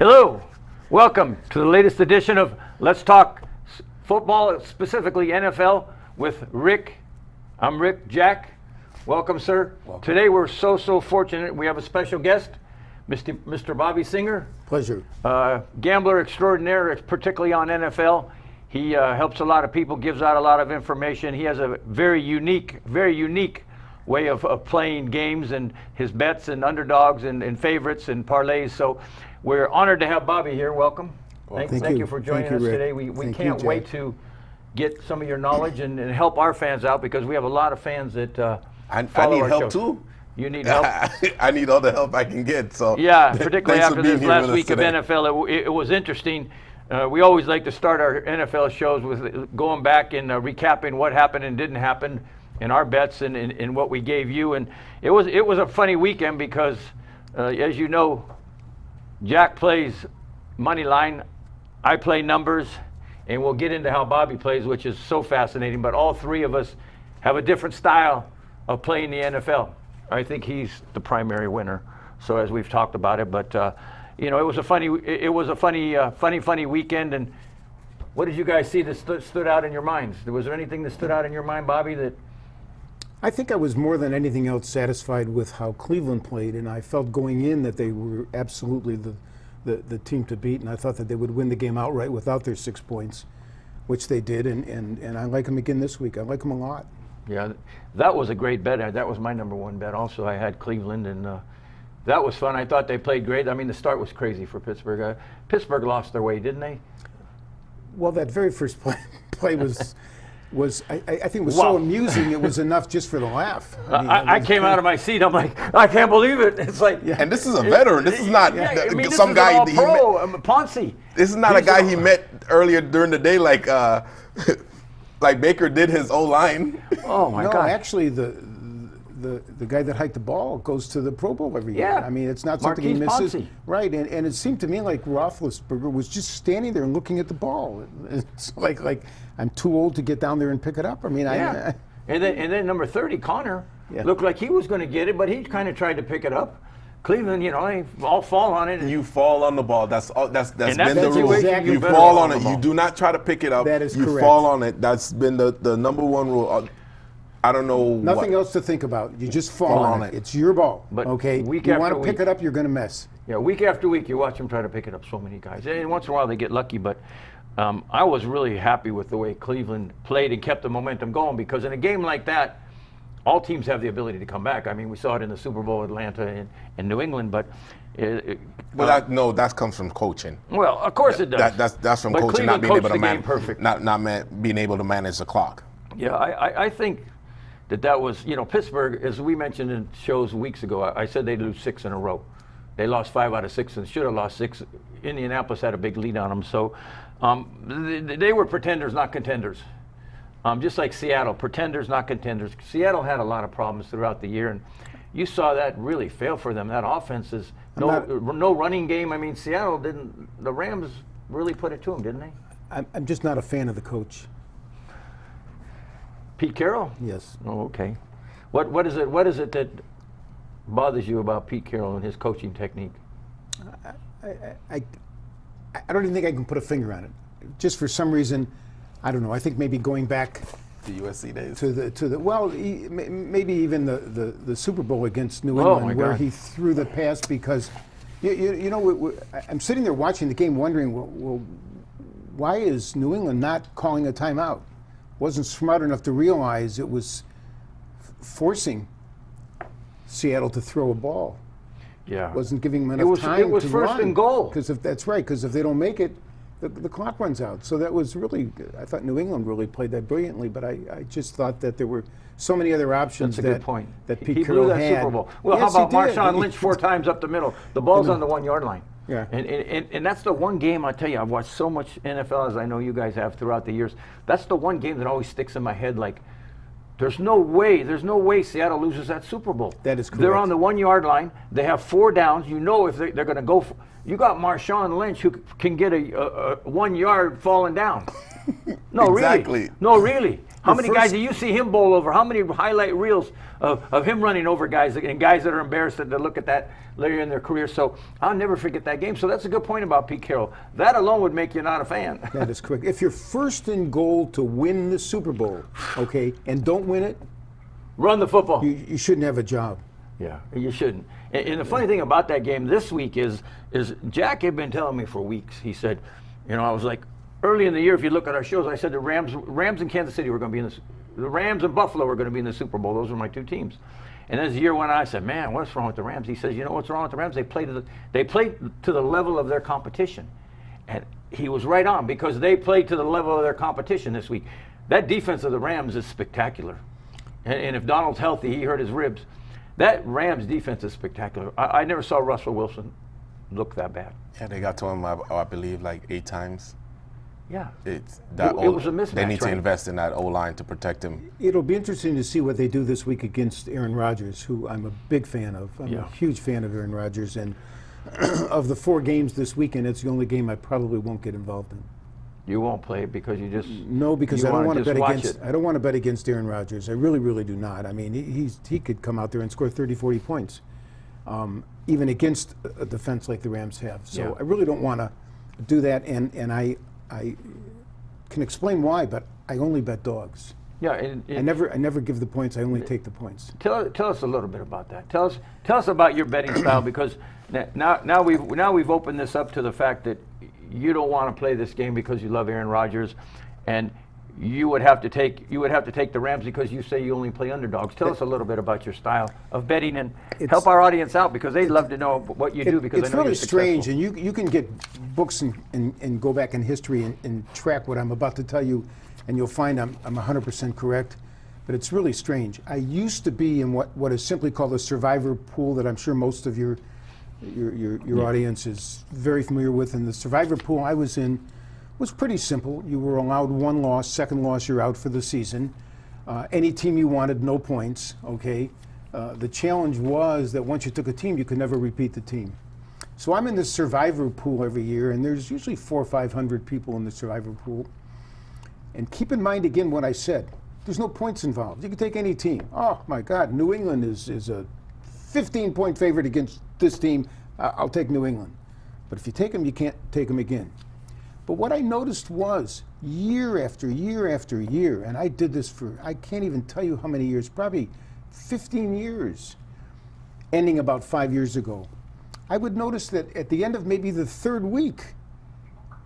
Hello, welcome to the latest edition of Let's Talk Football, specifically NFL, with Rick. I'm Rick. Jack, welcome, sir. Welcome. Today we're so fortunate. We have a special guest, Mr. Bobby Singer. Pleasure. Gambler extraordinaire, particularly on NFL. He helps a lot of people, gives out a lot of information. He has a very unique way of playing games and his bets and underdogs and favorites and parlays. So we're honored to have Bobby here. Welcome. Well, Thank you for joining us today. We can't wait to get some of your knowledge and help our fans out, because we have a lot of fans that I follow need our help show. too. You need help? I need all the help I can get. So yeah, particularly thanks after for being this here last with us week of today. NFL. It was interesting. We always like to start our NFL shows with going back and recapping what happened and didn't happen in our bets and what we gave you. And it was a funny weekend because, as you know, Jack plays money line, I play numbers, and we'll get into how Bobby plays, which is so fascinating. But all three of us have a different style of playing the NFL. I think he's the primary winner. So as we've talked about it, but it was a funny weekend. And what did you guys see that stood out in your minds? Was there anything that stood out in your mind, Bobby? That I think I was more than anything else satisfied with how Cleveland played, and I felt going in that they were absolutely the team to beat, and I thought that they would win the game outright without their 6 points, which they did, and I like them again this week. I like them a lot. Yeah, that was a great bet. That was my number one bet. Also, I had Cleveland, and that was fun. I thought they played great. I mean, the start was crazy for Pittsburgh. Pittsburgh lost their way, didn't they? Well, that very first play was I think it was so amusing. It was enough just for the laugh. I came out of my seat. I'm like, I can't believe it. It's like, And this is a veteran. This is not this some is guy an he all-pro, met. Ponzi. This is not a guy he met earlier during the day, like like Baker did his O-line. Oh my No, God! actually, the guy that hiked the ball goes to the Pro Bowl every year. Yeah. I mean, it's not something he Marquise misses. Ponzi. Right, and it seemed to me like Roethlisberger was just standing there and looking at the ball. It's like I'm too old to get down there and pick it up. I mean, Yeah. And then number 30, Connor, looked like he was going to get it, but he kind of tried to pick it up. Cleveland, they all fall on it. You fall on the ball. That's been the situation, rule. exactly You better fall fall on on it. the You ball. do not try to pick it up. That is you correct. fall on it. That's been the number one rule. I don't know. Nothing what. else to think about. You just fall on it. It's your ball. But okay, week you after want to pick week- it up, you're going to mess. Yeah, week after week, you watch them try to pick it up. So many guys, and once in a while they get lucky. But I was really happy with the way Cleveland played and kept the momentum going, because in a game like that, all teams have the ability to come back. I mean, we saw it in the Super Bowl, Atlanta and New England, but. That comes from coaching. Well, of course it does. That's from But coaching, not Cleveland being able coached to the game manage, perfect. not being able to manage the clock. Yeah, I think that was, Pittsburgh, as we mentioned in shows weeks ago, I said they'd lose 6 in a row. They lost 5 out of 6 and should have lost 6. Indianapolis had a big lead on them. So they were pretenders, not contenders. Just like Seattle, pretenders, not contenders. Seattle had a lot of problems throughout the year, and you saw that really fail for them. That offense is no running game. I mean, Seattle didn't. The Rams really put it to them, didn't they? I'm just not a fan of the coach. Pete Carroll? Yes. Oh, okay. What is it that bothers you about Pete Carroll and his coaching technique? I don't even think I can put a finger on it. Just for some reason, I don't know. I think maybe going back The USC days. to the well, maybe even the Super Bowl against New Oh, England, my where God. he threw the pass because, I'm sitting there watching the game, wondering, well, why is New England not calling a timeout? Wasn't smart enough to realize it was forcing Seattle to throw a ball. Yeah. Wasn't giving them enough time. It was to first run. and goal. Because that's right. Because if they don't make it, the clock runs out. So that was really. I thought New England really played that brilliantly. But I just thought that there were so many other options. That's a good point. That He Pete blew Carroll that had. Super Bowl. Well, Yes, how about he did. Marshawn Lynch 4 times up the middle? The ball's on the 1-yard line. Yeah. And that's the one game, I tell you, I've watched so much NFL, as I know you guys have throughout the years. That's the one game that always sticks in my head. Like, there's no way Seattle loses that Super Bowl. That is correct. They're on the 1-yard line. They have 4 downs. You know if they're going to go for. You got Marshawn Lynch, who can get a 1 yard falling down. No, Exactly. really. No, really. How many guys do you see him bowl over? How many highlight reels of him running over guys and guys that are embarrassed to look at that later in their career? So I'll never forget that game. So that's a good point about Pete Carroll. That alone would make you not a fan. That is correct. If you're first in goal to win the Super Bowl, okay, and don't win it, Run the football. you shouldn't have a job. Yeah, you shouldn't. And the funny thing about that game this week is Jack had been telling me for weeks. He said, I was like, early in the year, if you look at our shows, I said the Rams and Kansas City were going to be in the Rams and Buffalo were going to be in the Super Bowl. Those were my 2 teams. And as the year went on, I said, man, what's wrong with the Rams? He says, you know what's wrong with the Rams? They played to the level of their competition. And he was right on, because they played to the level of their competition this week. That defense of the Rams is spectacular. And if Donald's healthy, he hurt his ribs. That Rams defense is spectacular. I never saw Russell Wilson look that bad. Yeah, they got to him, I believe, like 8 times. Yeah. It was a mismatch. They need to right? invest in that O-line to protect him. It'll be interesting to see what they do this week against Aaron Rodgers, who I'm a big fan of. I'm a huge fan of Aaron Rodgers. And of the 4 games this weekend, it's the only game I probably won't get involved in. You won't play it because you just No, because you I don't want to just bet watch against. it. I don't want to bet against Aaron Rodgers. I really, really do not. I mean, he could come out there and score 30, 40 points, even against a defense like the Rams have. So Yeah. I really don't want to do that. And I can explain why, but I only bet dogs. Yeah, I never give the points. I only take the points. Tell us a little bit about that. Tell us about your betting style, because now we've opened this up to the fact that you don't want to play this game because you love Aaron Rodgers, and you would have to take the Rams because you say you only play underdogs. Tell us a little bit about your style of betting and help our audience out, because they'd love to know what you do, because I it's know really you're strange, successful. and you can get books and go back in history and track what I'm about to tell you, and you'll find I'm 100% correct. But it's really strange. I used to be in what is simply called a survivor pool that I'm sure most of your audience is very familiar with. And the survivor pool I was in was pretty simple. You were allowed 1 loss. Second loss, you're out for the season. Any team you wanted, no points. Okay. The challenge was that once you took a team, you could never repeat the team. So I'm in this survivor pool every year, and there's usually 400 or 500 people in the survivor pool. And keep in mind again what I said. There's no points involved. You can take any team. Oh my God, New England is a 15-point favorite against this team. I'll take New England. But if you take them, you can't take them again. But what I noticed was year after year after year, and I did this for, I can't even tell you how many years, probably 15 years, ending about 5 years ago, I would notice that at the end of maybe the 3rd week,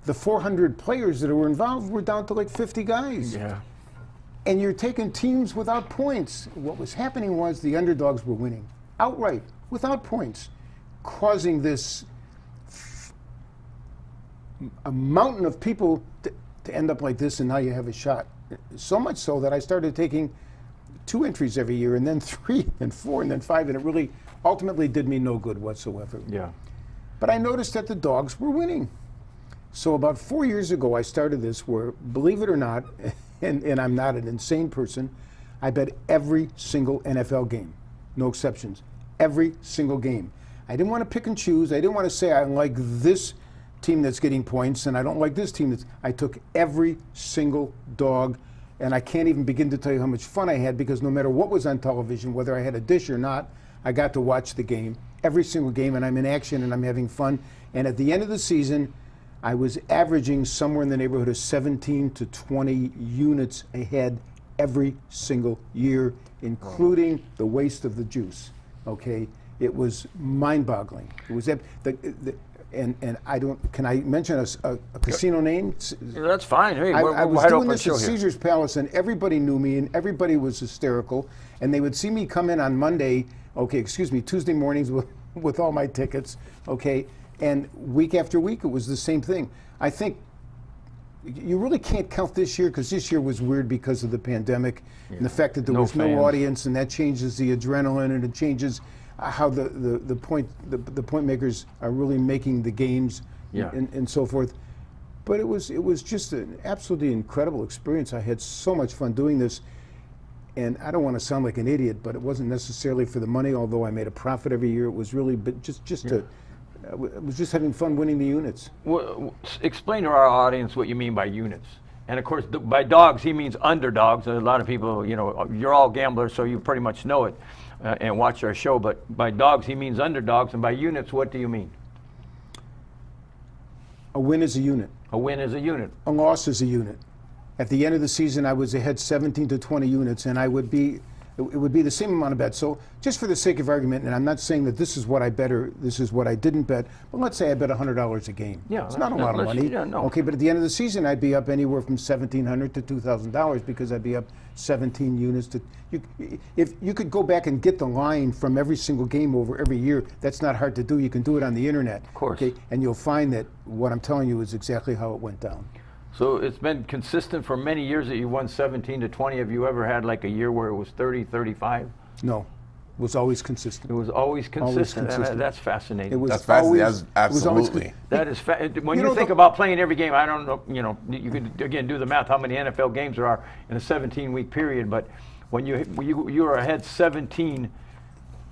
the 400 players that were involved were down to like 50 guys. Yeah. And you're taking teams without points. What was happening was the underdogs were winning outright, without points, causing this a mountain of people to end up like this, and now you have a shot. So much so that I started taking 2 entries every year, and then 3, and 4, and then 5, and it really ultimately did me no good whatsoever. Yeah. But I noticed that the dogs were winning. So about 4 years ago, I started this where, believe it or not, and I'm not an insane person, I bet every single NFL game, no exceptions, every single game. I didn't want to pick and choose. I didn't want to say I like this team that's getting points and I don't like this team. I took every single dog, and I can't even begin to tell you how much fun I had, because no matter what was on television, whether I had a dish or not, I got to watch the game, every single game, and I'm in action and I'm having fun. And at the end of the season, I was averaging somewhere in the neighborhood of 17 to 20 units ahead every single year, including the waste of the juice. Okay, it was mind-boggling. It was and I don't. Can I mention a casino name? That's fine. Hey, I we're was wide doing open this show at here. Caesar's Palace, and everybody knew me, and everybody was hysterical. And they would see me come in on Monday, Tuesday mornings with all my tickets, okay? And week after week, it was the same thing. I think you really can't count this year, because this year was weird because of the pandemic and the fact that there was fans. no audience, and that changes the adrenaline, and it changes how the point makers are really making the games, and so forth. But it was just an absolutely incredible experience. I had so much fun doing this, and I don't want to sound like an idiot, but it wasn't necessarily for the money. Although I made a profit every year, it was really I was just having fun winning the units. Explain to our audience what you mean by units. And of course, by dogs, he means underdogs. A lot of people, you're all gamblers, so you pretty much know it and watch our show. But by dogs, he means underdogs. And by units, what do you mean? A win is a unit. A win is a unit. A loss is a unit. At the end of the season, I was ahead 17 to 20 units, and it would be the same amount of bets. So just for the sake of argument, and I'm not saying that this is what I bet or this is what I didn't bet, but let's say I bet $100 a game. Yeah, it's not a lot of money. Yeah, no. Okay, but at the end of the season, I'd be up anywhere from $1,700 to $2,000 because I'd be up 17 units. If you could go back and get the line from every single game over every year, that's not hard to do. You can do it on the internet. Of course. Okay, and you'll find that what I'm telling you is exactly how it went down. So it's been consistent for many years that you won 17 to 20. Have you ever had like a year where it was 30, 35? No, it was always consistent. It was always consistent. consistent. That's fascinating. It was That's fascinating. always, That's it was always absolutely. That is when You you know, think the- about playing every game. I don't know. You could again do the math how many NFL games there are in a 17-week period. But when you are ahead 17.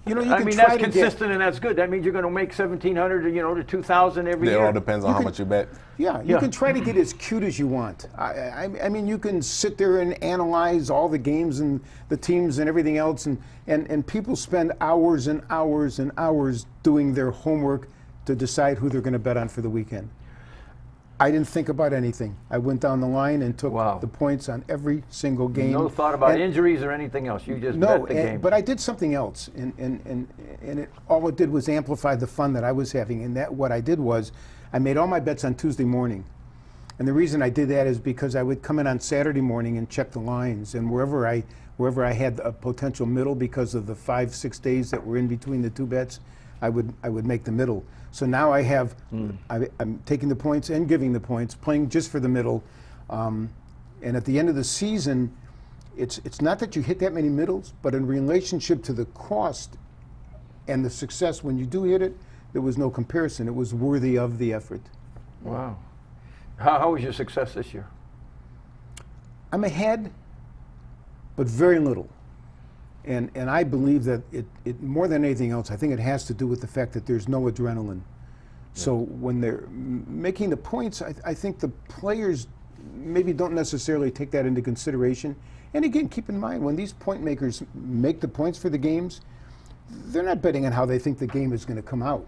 You know, you I can mean, try that's to consistent and that's good. That means you're going to make 1,700, to 2,000 every It year. all depends on how much you bet. Yeah, you Yeah. can try to get as cute as you want. I mean, you can sit there and analyze all the games and the teams and everything else, and people spend hours and hours and hours doing their homework to decide who they're going to bet on for the weekend. I didn't think about anything. I went down the line and took Wow. the points on every single game. No thought about And- injuries or anything else. You just No, bet the game. but I did something else, and all it did was amplify the fun that I was having. And that what I did was, I made all my bets on Tuesday morning, and the reason I did that is because I would come in on Saturday morning and check the lines, and wherever I had a potential middle because of the 5-6 days that were in between the two bets, I would make the middle. So now I have, I'm taking the points and giving the points, playing just for the middle, and at the end of the season. It's not that you hit that many middles, but in relationship to the cost and the success when you do hit it, there was no comparison. It was worthy of the effort. Wow. How was your success this year? I'm ahead, but very little. And I believe that it more than anything else, I think it has to do with the fact that there's no adrenaline. So when they're making the points, I think the players maybe don't necessarily take that into consideration. And again, keep in mind, when these point makers make the points for the games, they're not betting on how they think the game is going to come out.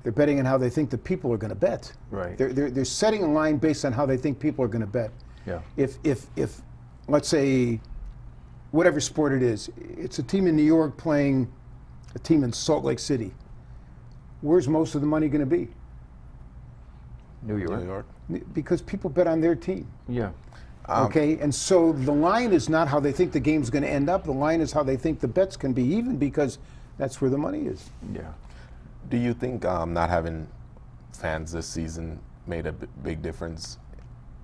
They're betting on how they think the people are going to bet. Right. They're setting a line based on how they think people are going to bet. Yeah. If let's say, whatever sport it is, it's a team in New York playing a team in Salt Lake City, where's most of the money going to be? New York. New York. Because people bet on their team. Yeah. Okay, and so the line is not how they think the game's going to end up. The line is how they think the bets can be even, because that's where the money is. Yeah. Do you think not having fans this season made a big difference?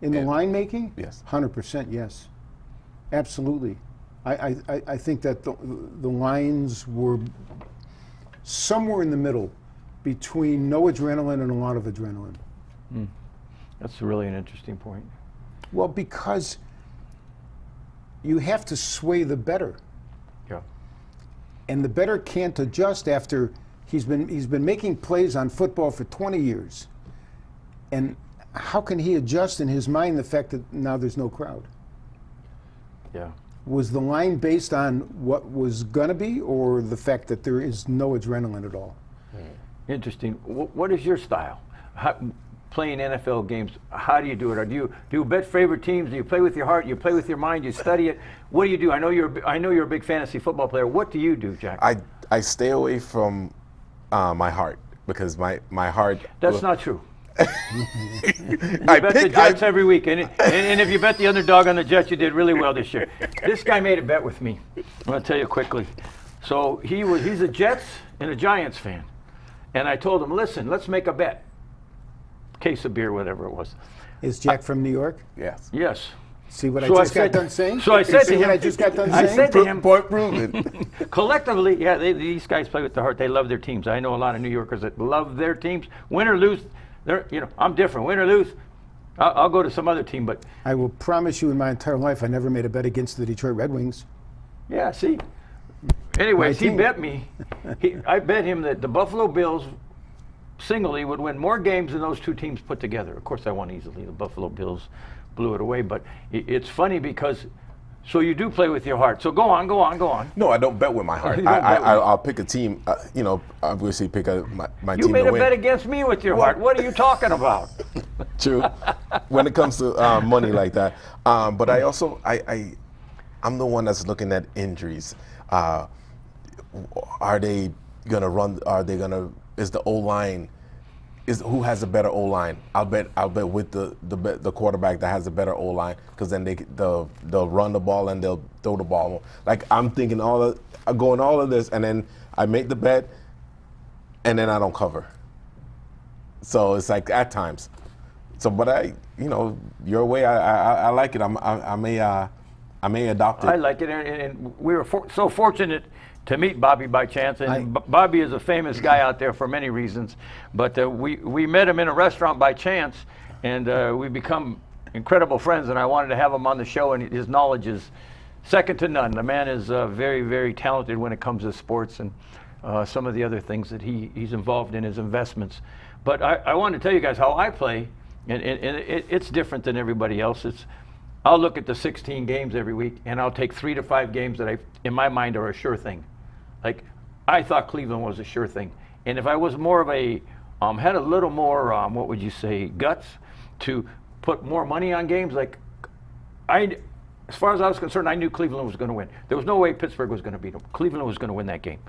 In the Yeah. line making? Yes. 100% yes. Absolutely. I think that the lines were somewhere in the middle between no adrenaline and a lot of adrenaline. That's really an interesting point. Well, because you have to sway the bettor, Yeah. and the bettor can't adjust after he's been making plays on football for 20 years. And how can he adjust in his mind the fact that now there's no crowd? Yeah. Was the line based on what was going to be, or the fact that there is no adrenaline at all? Interesting. What is your style? Playing NFL games, how do you do it? Or do you bet favorite teams? Do you play with your heart? You play with your mind? You study it? What do you do? I know you're a big fantasy football player. What do you do, Jack? I stay away from my heart, because my heart. That's not true. I Bet the Jets every week, and if you bet the underdog on the Jets, you did really well this year. This guy made a bet with me. I'm going to tell you quickly. So he's a Jets and a Giants fan, and I told him, listen, let's make a bet. Case of beer, whatever it was. Is Jack from New York? Yes. Yes. See what So I I just said- got done saying? so I said See to what him- I just got done I saying? said to him, Point proven. collectively, yeah, these guys play with their heart. They love their teams. I know a lot of New Yorkers that love their teams. Win or lose, I'm different. Win or lose, I'll go to some other team. But I will promise you, in my entire life, I never made a bet against the Detroit Red Wings. yeah, see. Anyways, My he team. bet me. I bet him that the Buffalo Bills singly would win more games than those two teams put together. Of course, I won easily. The Buffalo Bills blew it away. But it's funny because, so you do play with your heart. So go on. No, I don't bet with my heart. You don't bet with- I'll pick a team. Obviously pick my You team made to a win. bet against me with your heart. What are you talking about? True. When it comes to money like that, but I also I'm the one that's looking at injuries. Are they gonna run? Is the O line? Who has a better O line? I'll bet with the quarterback that has a better O line, because then they'll run the ball and they'll throw the ball. Like, I'm thinking all of this, and then I make the bet, and then I don't cover. So it's like at times. So, but your way, I like it. I may adopt it. I like it, and we were so fortunate to meet Bobby by chance. And Bobby is a famous guy out there for many reasons. But we met him in a restaurant by chance, and we become incredible friends. And I wanted to have him on the show, and his knowledge is second to none. The man is very, very talented when it comes to sports and some of the other things that he's involved in, his investments. But I want to tell you guys how I play, and it's different than everybody else. I'll look at the 16 games every week, and I'll take 3 to 5 games that in my mind are a sure thing. Like, I thought Cleveland was a sure thing. And if I was more of had a little more, what would you say, guts to put more money on games, like, as far as I was concerned, I knew Cleveland was going to win. There was no way Pittsburgh was going to beat them. Cleveland was going to win that game.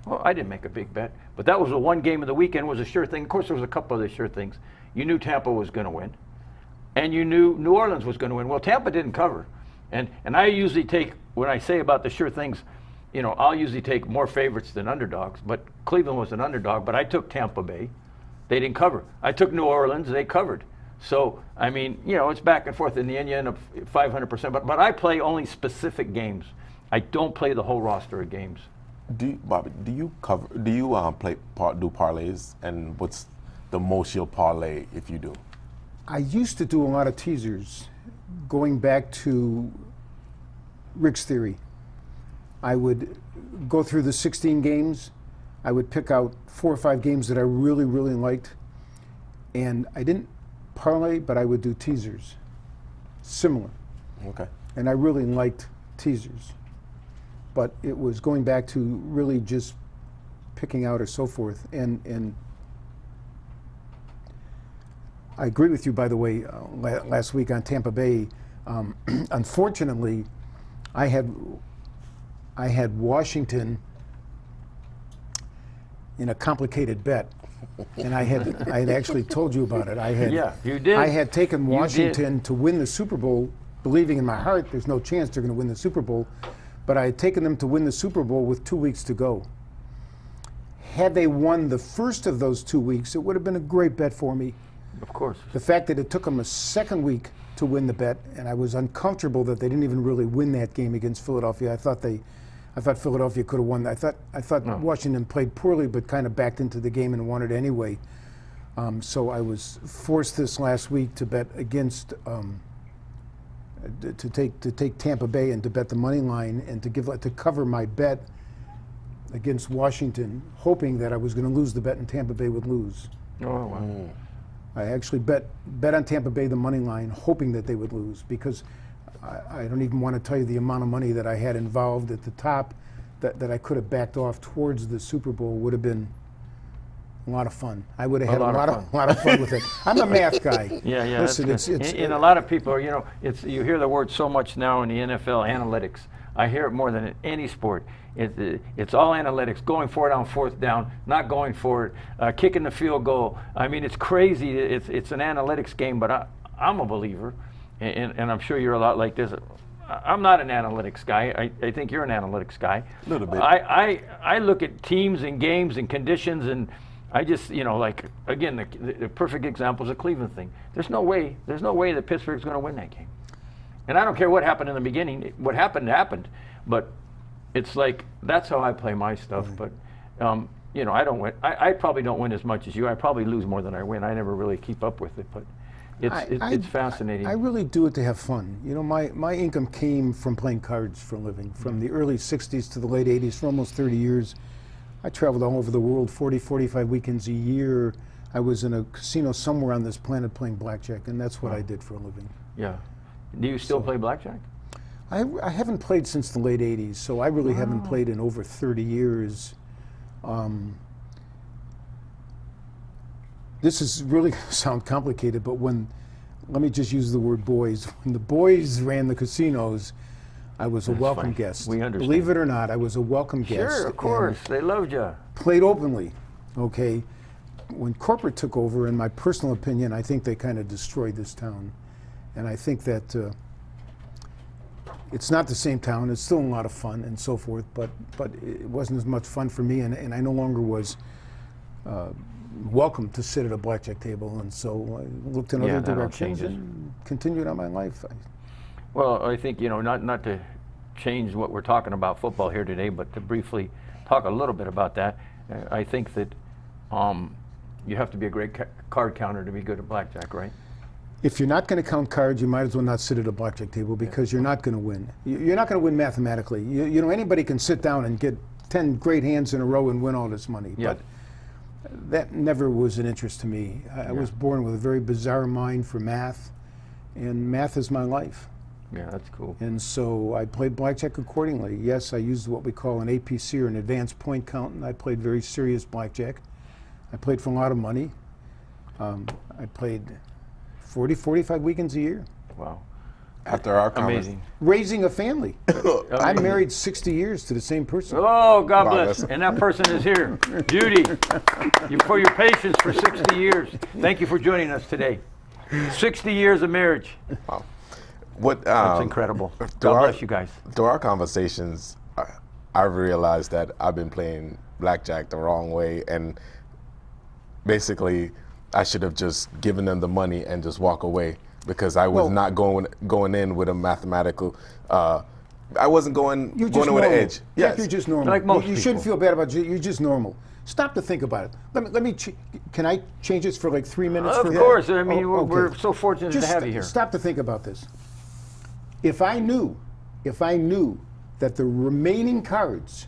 Well, I didn't make a big bet, but that was the one game of the weekend was a sure thing. Of course, there was a couple other sure things. You knew Tampa was going to win, and you knew New Orleans was going to win. Well, Tampa didn't cover, and I usually take, when I say about the sure things, I'll usually take more favorites than underdogs. But Cleveland was an underdog, but I took Tampa Bay. They didn't cover. I took New Orleans. They covered. So, I mean, it's back and forth. In the end, you end up 500%. But I play only specific games. I don't play the whole roster of games. Bobby, do you do parlays, and what's the most you'll parlay if you do? I used to do a lot of teasers, going back to Rick's theory. I would go through the 16 games. I would pick out 4 or 5 games that I really, really liked, and I didn't parlay, but I would do teasers, similar. Okay. And I really liked teasers, but it was going back to really just picking out or so forth. And I agree with you, by the way, last week on Tampa Bay. Unfortunately, I had Washington in a complicated bet, and I had actually told you about it. Yeah, you did. I had taken Washington to win the Super Bowl, believing in my heart there's no chance they're going to win the Super Bowl, but I had taken them to win the Super Bowl with 2 weeks to go. Had they won the first of those 2 weeks, it would have been a great bet for me. Of course. The fact that it took them a second week to win the bet, and I was uncomfortable that they didn't even really win that game against Philadelphia. I thought Philadelphia could have won. I thought No. Washington played poorly, but kind of backed into the game and won it anyway. So I was forced this last week to bet against, to take Tampa Bay and to bet the money line and to cover my bet against Washington, hoping that I was going to lose the bet and Tampa Bay would lose. Oh, wow. I actually bet on Tampa Bay the money line, hoping that they would lose, because I don't even want to tell you the amount of money that I had involved at the top that I could have backed off towards the Super Bowl. Would have been a lot of fun. I would have had a lot of fun with it. I'm a math guy. Yeah. Listen, that's good. And a lot of people are, you hear the word so much now in the NFL, analytics. I hear it more than in any sport. It's all analytics, going for it on fourth down, not going for it, kicking the field goal. I mean, it's crazy. It's an analytics game, but I'm a believer, and I'm sure you're a lot like this. I'm not an analytics guy. I think you're an analytics guy. A little bit. I look at teams and games and conditions, and I just, like, again, the perfect example is the Cleveland thing. There's no way that Pittsburgh's going to win that game. And I don't care what happened in the beginning. What happened. But it's like, that's how I play my stuff. But, I don't win. I probably don't win as much as you. I probably lose more than I win. I never really keep up with it. But it's fascinating. I really do it to have fun. My income came from playing cards for a living. From the early 60s to the late 80s, for almost 30 years. I traveled all over the world, 40, 45 weekends a year. I was in a casino somewhere on this planet playing blackjack, and that's what I did for a living. Yeah. Do you still play blackjack? I haven't played since the late 80s, so I really haven't played in over 30 years. This is really going to sound complicated, but let me just use the word boys. When the boys ran the casinos, I was a welcome fine. guest. We understand. Believe it or not, I was a welcome guest. Sure, of course. They loved you. Played openly, okay? When corporate took over, in my personal opinion, I think they kind of destroyed this town. And I think that it's not the same town. It's still a lot of fun and so forth, but it wasn't as much fun for me, and I no longer was welcome to sit at a blackjack table, and so I looked in Yeah, other that all directions changes. and continued on my life. Well, I think, not to change what we're talking about football here today, but to briefly talk a little bit about that. I think that you have to be a great card counter to be good at blackjack, right? If you're not going to count cards, you might as well not sit at a blackjack table because you're not going to win. You're not going to win mathematically. Anybody can sit down and get 10 great hands in a row and win all this money. Yeah. But that never was an interest to me. I was born with a very bizarre mind for math, and math is my life. Yeah, that's cool. And so I played blackjack accordingly. Yes, I used what we call an APC or an advanced point count, and I played very serious blackjack. I played for a lot of money. I played 40, 45 weekends a year. Wow. After our Amazing. Raising a family. I'm married 60 years to the same person. Oh, God Wow, bless. that's- And that person is here. Judy, for your patience for 60 years. Thank you for joining us today. 60 years of marriage. Wow. What? That's incredible. through God our- bless you guys. Through our conversations, I've realized that I've been playing blackjack the wrong way, and basically, I should have just given them the money and just walk away because I was not going in with a mathematical. I wasn't going You're just in with an normal. edge. Jack, you're just normal. Like most you shouldn't people. feel bad about you. You're just normal. Stop to think about it. Let me. Can I change this for like 3 minutes? Of course. I mean, Oh, okay. we're so fortunate Just to have you here. Stop to think about this. If I knew that the remaining cards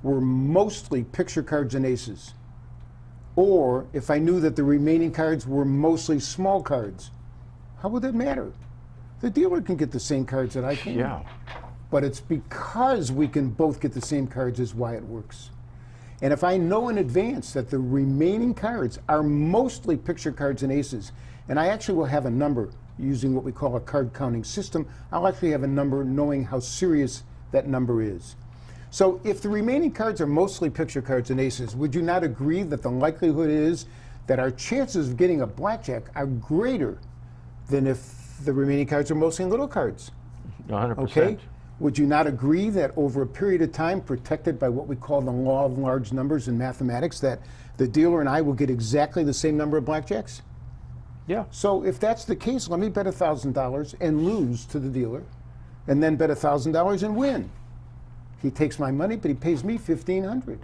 were mostly picture cards and aces, or if I knew that the remaining cards were mostly small cards, how would that matter? The dealer can get the same cards that I can. Yeah. But it's because we can both get the same cards is why it works. And if I know in advance that the remaining cards are mostly picture cards and aces, and I actually will have a number using what we call a card counting system, I'll actually have a number knowing how serious that number is. So if the remaining cards are mostly picture cards and aces, would you not agree that the likelihood is that our chances of getting a blackjack are greater than if the remaining cards are mostly little cards? 100%. Okay? Would you not agree that over a period of time, protected by what we call the law of large numbers in mathematics, that the dealer and I will get exactly the same number of blackjacks? Yeah. So if that's the case, let me bet $1,000 and lose to the dealer, and then bet $1,000 and win. He takes my money, but he pays me $1,500.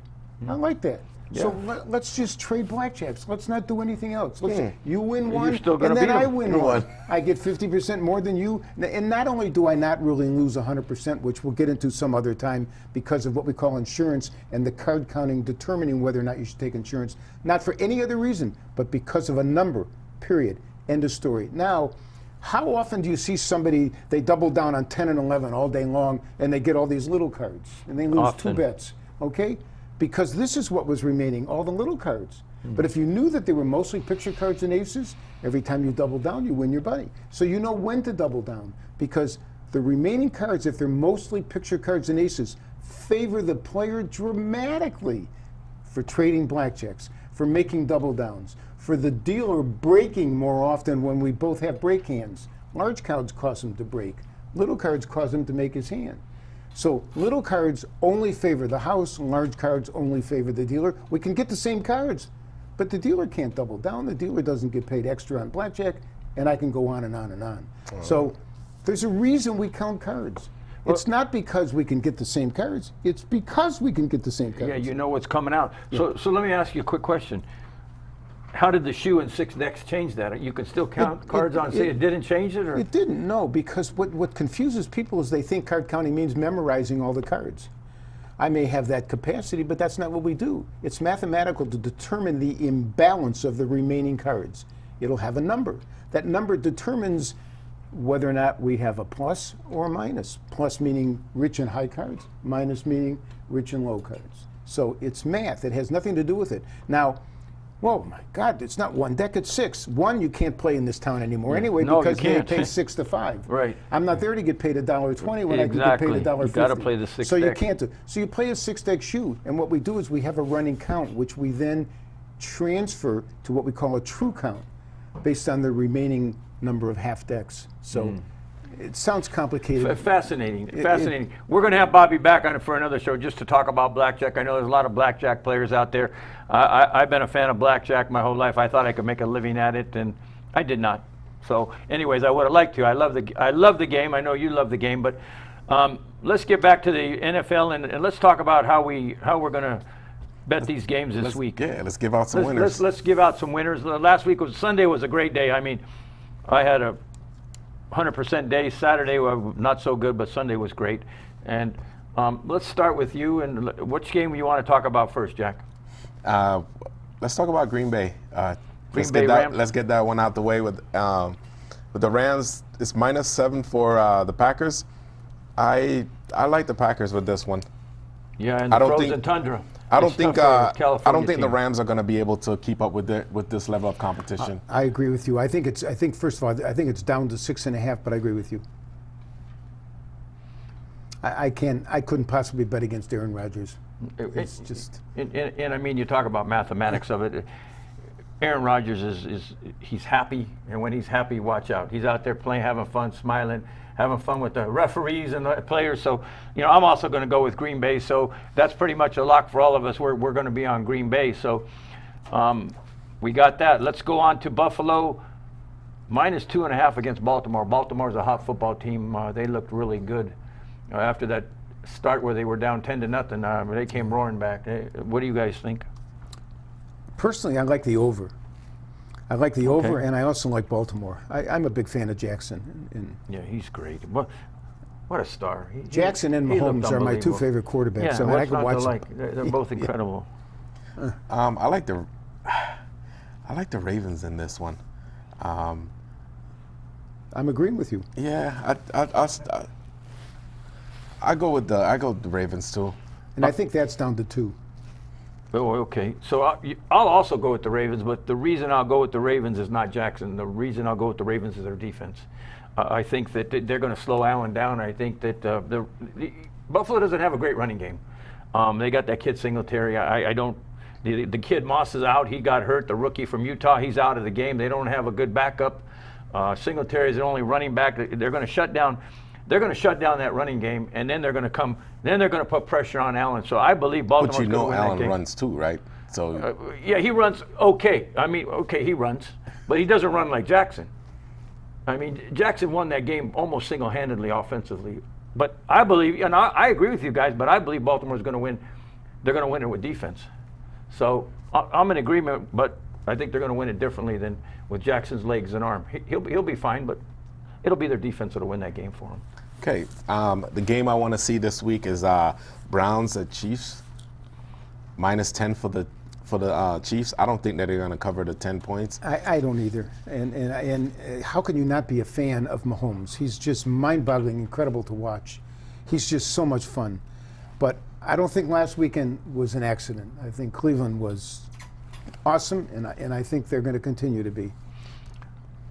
I like that. So let's just trade blackjacks. Let's not do anything else. You win one, still gonna and then beat I him. win one. I get 50% more than you. And not only do I not really lose 100%, which we'll get into some other time because of what we call insurance and the card counting determining whether or not you should take insurance, not for any other reason, but because of a number, period. End of story. Now, how often do you see somebody, they double down on 10 and 11 all day long, and they get all these little cards, and they lose Often. 2 bets, okay? Because this is what was remaining, all the little cards. But if you knew that they were mostly picture cards and aces, every time you double down, you win your money. So you know when to double down, because the remaining cards, if they're mostly picture cards and aces, favor the player dramatically for trading blackjacks, for making double downs, for the dealer breaking more often when we both have break hands. Large cards cause him to break. Little cards cause him to make his hand. So little cards only favor the house, and large cards only favor the dealer. We can get the same cards, but the dealer can't double down. The dealer doesn't get paid extra on blackjack, and I can go on and on and on. So there's a reason we count cards. It's not because we can get the same cards. It's because we can get the same cards. Yeah, you know what's coming out. So let me ask you a quick question. How did the shoe and 6 decks change that? You can still count cards on, say it didn't change it? Or? It didn't, no, because what confuses people is they think card counting means memorizing all the cards. I may have that capacity, but that's not what we do. It's mathematical to determine the imbalance of the remaining cards. It'll have a number. That number determines whether or not we have a plus or a minus. Plus meaning rich and high cards, minus meaning rich and low cards. So it's math. It has nothing to do with it. Now, whoa, my God, it's not one deck, it's 6. One, you can't play in this town anymore anyway No, you because they can't. pay 6 to 5. Right. I'm not there to get paid $1.20 when I Exactly. can get paid $1.50. You gotta play the 6 So you deck. can't do. So you play a 6-deck shoe, and what we do is we have a running count, which we then transfer to what we call a true count, based on the remaining number of half decks. So it sounds complicated. Fascinating, fascinating. We're going to have Bobby back on it for another show just to talk about blackjack. I know there's a lot of blackjack players out there. I've been a fan of blackjack my whole life. I thought I could make a living at it, and I did not. So, anyways, I would have liked to. I love the game. I know you love the game, but let's get back to the NFL and let's talk about how we're going to bet these games this week. Yeah, let's give out some winners. Let's give out some winners. Last week Sunday was a great day. I mean, I had a 100% day. Saturday was not so good, but Sunday was great. And let's start with you. And which game you want to talk about first, Jack? Let's talk about Green Bay. Rams? Let's get that one out the way with the Rams. It's -7 for the Packers. I like the Packers with this one. Yeah, and the frozen tundra. I don't It's think tough for a I don't think the team. Rams are going to be able to keep up with this level of competition. I agree with you. I think first of all, I think it's down to 6.5, but I agree with you. I couldn't possibly bet against Aaron Rodgers. It's just. And I mean, you talk about mathematics of it. Aaron Rodgers he's happy, and when he's happy, watch out. He's out there playing, having fun, smiling, having fun with the referees and the players. So, I'm also going to go with Green Bay. So that's pretty much a lock for all of us. We're going to be on Green Bay. So we got that. Let's go on to Buffalo. -2.5 against Baltimore. Baltimore's a hot football team. They looked really good after that start where they were down 10-0. They came roaring back. What do you guys think? Personally, I like the over. I like the over, and I also like Baltimore. I'm a big fan of Jackson. Yeah, he's great. What a star. Jackson and he looked Mahomes are my two unbelievable. favorite quarterbacks. Yeah, I mean, I what's could not watch to them. like? They're both incredible. I like the Ravens in this one. I'm agreeing with you. Yeah, I go with the Ravens too. And I think that's down to 2. Oh, okay. So I'll also go with the Ravens, but the reason I'll go with the Ravens is not Jackson. The reason I'll go with the Ravens is their defense. I think that they're going to slow Allen down. I think that the Buffalo doesn't have a great running game. They got that kid Singletary. I don't. The kid Moss is out. He got hurt. The rookie from Utah, he's out of the game. They don't have a good backup. Singletary is the only running back. They're going to shut down. They're going to shut down that running game, and then they're going to come. Then they're going to put pressure on Allen. So I believe Baltimore's But going to win that Allen game. runs too, right? So Yeah, he runs okay. I mean, okay, he runs, but he doesn't run like Jackson. I mean, Jackson won that game almost single-handedly offensively. But I believe, and I agree with you guys, but I believe Baltimore's going to win. They're going to win it with defense. So I'm in agreement, but I think they're going to win it differently than with Jackson's legs and arm. He'll be fine, but it'll be their defense that'll win that game for him. okay, the game I want to see this week is Browns at Chiefs. -10 for the Chiefs. I don't think that they're going to cover the 10 points. I don't either. And how can you not be a fan of Mahomes? He's just mind-boggling, incredible to watch. He's just so much fun. But I don't think last weekend was an accident. I think Cleveland was awesome, and I think they're going to continue to be.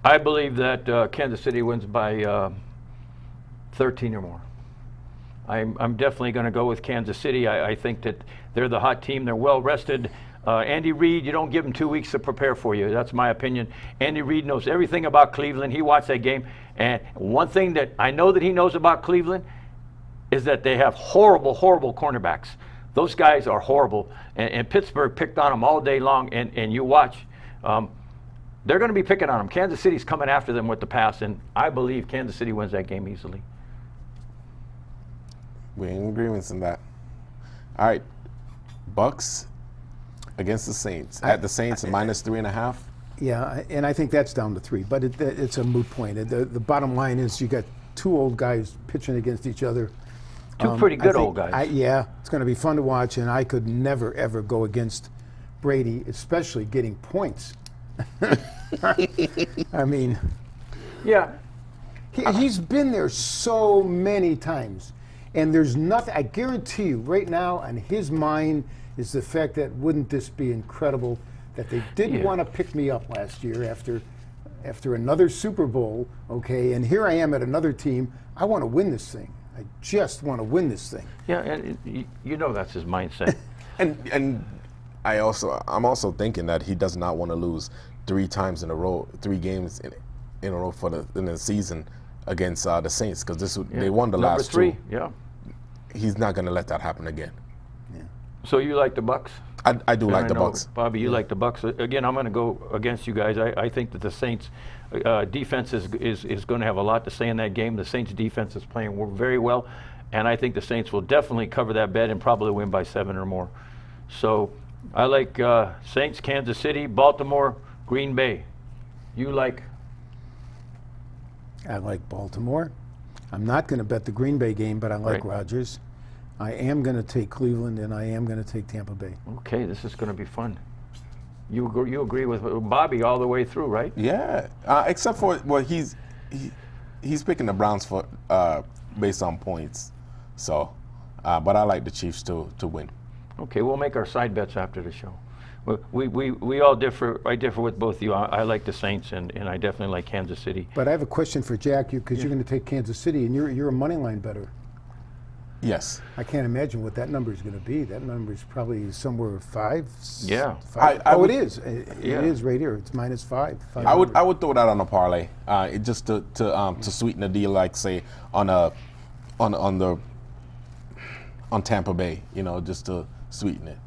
I believe that Kansas City wins by 13 or more. I'm definitely going to go with Kansas City. I think that they're the hot team. They're well rested. Andy Reid, you don't give him 2 weeks to prepare for you. That's my opinion. Andy Reid knows everything about Cleveland. He watched that game. And one thing that I know that he knows about Cleveland is that they have horrible, horrible cornerbacks. Those guys are horrible. And Pittsburgh picked on them all day long. And you watch. They're going to be picking on them. Kansas City's coming after them with the pass. And I believe Kansas City wins that game easily. We're in agreement on that. All right, Bucks against the Saints. At the Saints, -3.5. Yeah, and I think that's down to 3. But it's a moot point. The bottom line is you got 2 old guys pitching against each other. Two pretty good old guys. Yeah, it's going to be fun to watch, and I could never, ever go against Brady, especially getting points. I mean... Yeah. He's been there so many times, and there's nothing. I guarantee you, right now, on his mind is the fact that wouldn't this be incredible that they didn't want to pick me up last year after another Super Bowl, okay? And here I am at another team. I want to win this thing. I just want to win this thing. Yeah, and you know that's his mindset. And I'm also thinking that he does not want to lose 3 times in a row, 3 games in a row in the season against the Saints, because they won the last 2. Number 3, yeah. He's not going to let that happen again. Yeah. So you like the Bucks? I do like the know, Bucks. Bobby, you like the Bucks. Again, I'm going to go against you guys. I think that the Saints defense is going to have a lot to say in that game. The Saints defense is playing very well, and I think the Saints will definitely cover that bet and probably win by 7 or more. So I like Saints, Kansas City, Baltimore, Green Bay. You like? I like Baltimore. I'm not going to bet the Green Bay game, but I like Right. Rodgers. I am going to take Cleveland, and I am going to take Tampa Bay. Okay, this is going to be fun. You agree with Bobby all the way through, right? Yeah, except for he's picking the Browns for based on points. So, but I like the Chiefs to win. Okay, we'll make our side bets after the show. We all differ. I differ with both of you. I like the Saints, and I definitely like Kansas City. But I have a question for Jack, because you're going to take Kansas City, and you're a money line bettor. Yes. I can't imagine what that number is going to be. That number is probably somewhere 5. Yeah. 5. I would- it is. It Yeah. is right here. It's -5. I would throw that on a parlay, just to sweeten the deal, like say on Tampa Bay, just to sweeten it.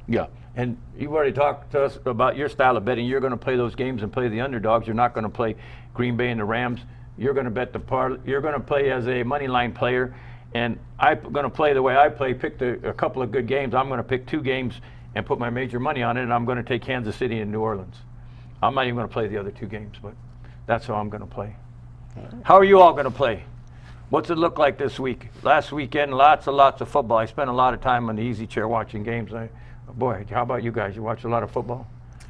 Yeah, and you've already talked to us about your style of betting. You're going to play those games and play the underdogs. You're not going to play Green Bay and the Rams. You're going to bet you're going to play as a money line player, and I'm going to play the way I play. Pick a couple of good games. I'm going to pick 2 games and put my major money on it, and I'm going to take Kansas City and New Orleans. I'm not even going to play the other 2 games, but that's how I'm going to play. How are you all going to play? What's it look like this week? Last weekend, lots of football. I spent a lot of time on the easy chair watching games. Boy, how about you guys? You watch a lot of football?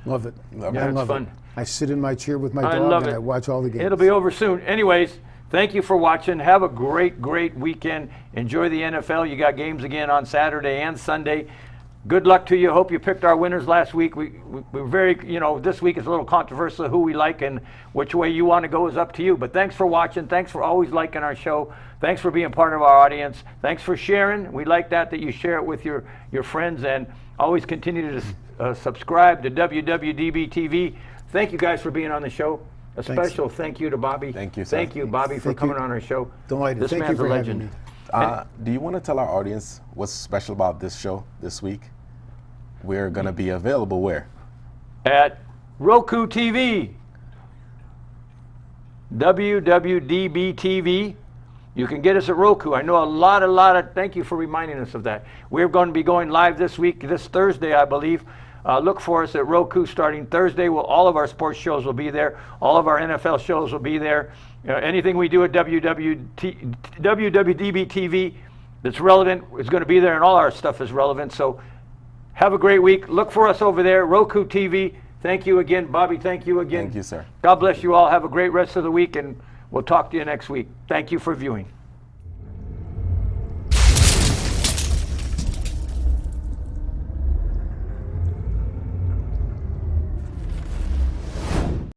Love it. Love Yeah, I it's love fun. it. I sit in my chair with my I dog, love and it. I watch all the games. It'll be over soon. Anyways, thank you for watching. Have a great weekend. Enjoy the NFL. You got games again on Saturday and Sunday. Good luck to you. Hope you picked our winners last week. We're very, this week is a little controversial who we like, and which way you want to go is up to you. But thanks for watching. Thanks for always liking our show. Thanks for being part of our audience. Thanks for sharing. We like that you share it with your friends, and always continue to subscribe to WWDBTV. Thank you guys for being on the show. A Thanks. special thank you to Bobby. Thank you, sir. Thank you, Bobby, for Thank you. coming on our show. Delighted. This Thank you man's for a having legend. me. Do you want to tell our audience what's special about this show this week? We're going to be available where? At Roku TV, WWDBTV. You can get us at Roku. I know a lot of, thank you for reminding us of that. We're going to be going live this week, this Thursday, I believe. Look for us at Roku starting Thursday. All of our sports shows will be there. All of our NFL shows will be there. Anything we do at WWDBTV that's relevant is going to be there, and all our stuff is relevant. So have a great week. Look for us over there, Roku TV. Thank you again. Bobby, thank you again. Thank you, sir. God bless you all. Have a great rest of the week, and we'll talk to you next week. Thank you for viewing.